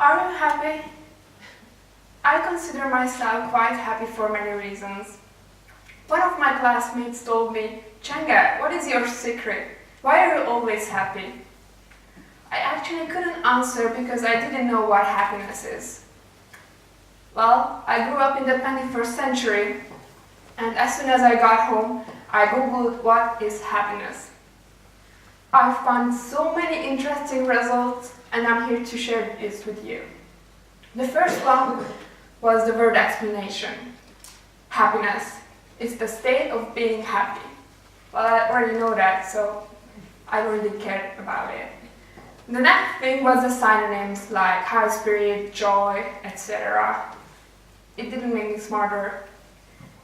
Are you happy? I consider myself quite happy for many reasons. One of my classmates told me, "Csenge, what is your secret? Why are you always happy?" I actually couldn't answer because I didn't know what happiness is. Well, I grew up in the 21st century, and as soon as I got home, I googled what is happiness. I found so many interesting results, and I'm here to share this with you. The first one was the word explanation. Happiness is the state of being happy. Well, I already know that, so I don't really care about it. The next thing was the synonyms like high spirit, joy, etc. It didn't make me smarter.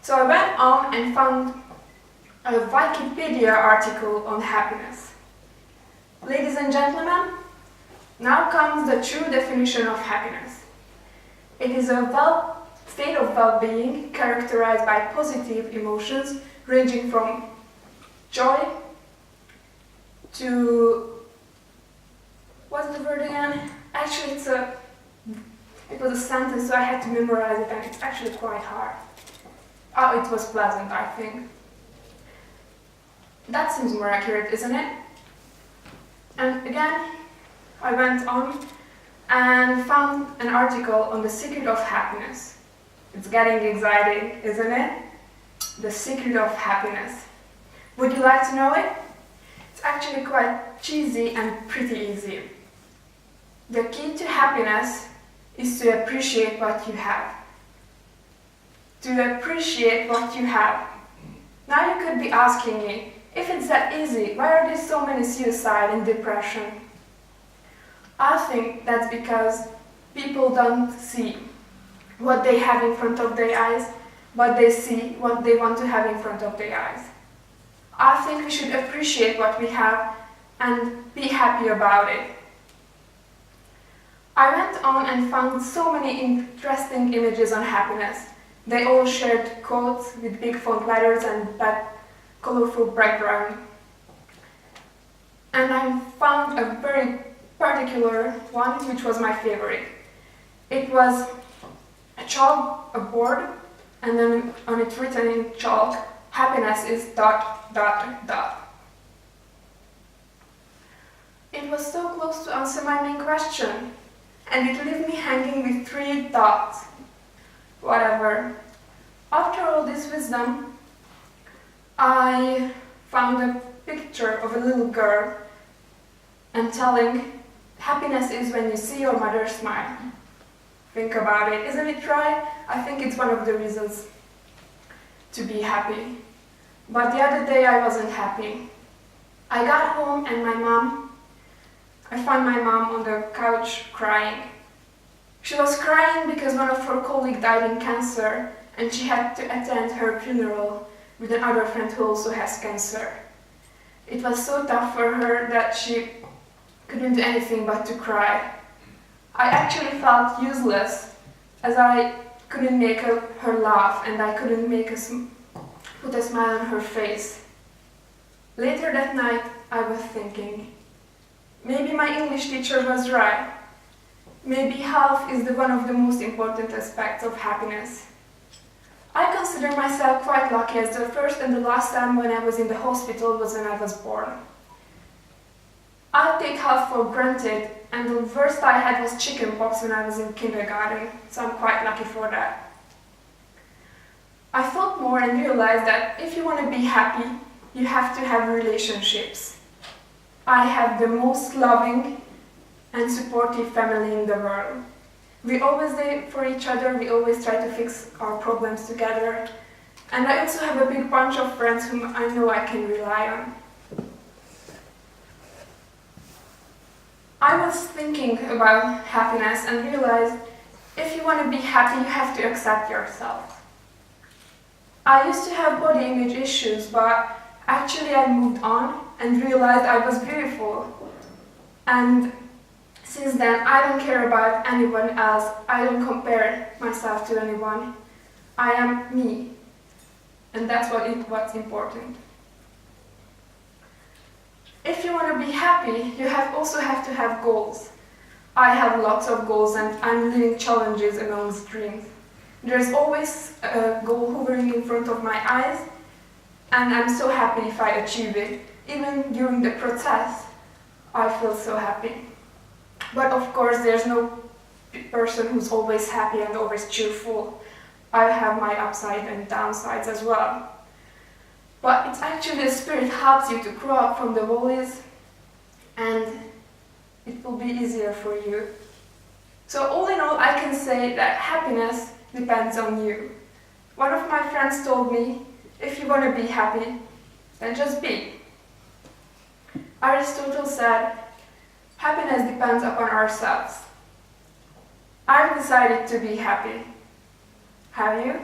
So I went on and found a Wikipedia article on happiness. Ladies and gentlemen, now comes the true definition of happiness. It is a state of well-being characterized by positive emotions ranging from joy to... what's the word again? Actually, it was a sentence, so I had to memorize it, and it's actually quite hard. Oh, it was pleasant, I think. That seems more accurate, isn't it? And again, I went on and found an article on the secret of happiness. It's getting exciting, isn't it? The secret of happiness. Would you like to know it? It's actually quite cheesy and pretty easy. The key to happiness is to appreciate what you have. To appreciate what you have. Now you could be asking me, if it's that easy, why are there so many suicide and depression? I think that's because people don't see what they have in front of their eyes, but they see what they want to have in front of their eyes. I think we should appreciate what we have and be happy about it. I went on and found so many interesting images on happiness. They all shared quotes with big font letters and colorful background. And I found a very particular one which was my favorite. It was a board, and then on it written in chalk, happiness is ... It was so close to answer my main question, and it left me hanging with 3 dots. Whatever. After all this wisdom, I found a picture of a little girl and telling, happiness is when you see your mother smile. Think about it, isn't it right? I think it's one of the reasons to be happy. But the other day I wasn't happy. I got home and I found my mom on the couch crying. She was crying because one of her colleagues died in cancer and she had to attend her funeral with another friend who also has cancer. It was so tough for her that she couldn't do anything but to cry. I actually felt useless as I couldn't make her laugh and I couldn't put a smile on her face. Later that night I was thinking, maybe my English teacher was right. Maybe health is one of the most important aspects of happiness. I consider myself quite lucky, as the first and the last time when I was in the hospital was when I was born. I take health for granted, and the worst I had was chickenpox when I was in kindergarten, so I'm quite lucky for that. I thought more and realized that if you want to be happy, you have to have relationships. I have the most loving and supportive family in the world. We always there for each other, we always try to fix our problems together. And I also have a big bunch of friends whom I know I can rely on. I was thinking about happiness and realized if you want to be happy, you have to accept yourself. I used to have body image issues, but actually I moved on and realized I was beautiful. And since then, I don't care about anyone else. I don't compare myself to anyone. I am me. And that's what's important. If you want to be happy, you also have to have goals. I have lots of goals and I'm living challenges amongst dreams. There's always a goal hovering in front of my eyes, and I'm so happy if I achieve it. Even during the process, I feel so happy. But of course, there's no person who's always happy and always cheerful. I have my upside and downsides as well. But it's actually the spirit helps you to grow up from the valleys, and it will be easier for you. So all in all, I can say that happiness depends on you. One of my friends told me, if you want to be happy, then just be. Aristotle said, happiness depends upon ourselves. I've decided to be happy. Have you?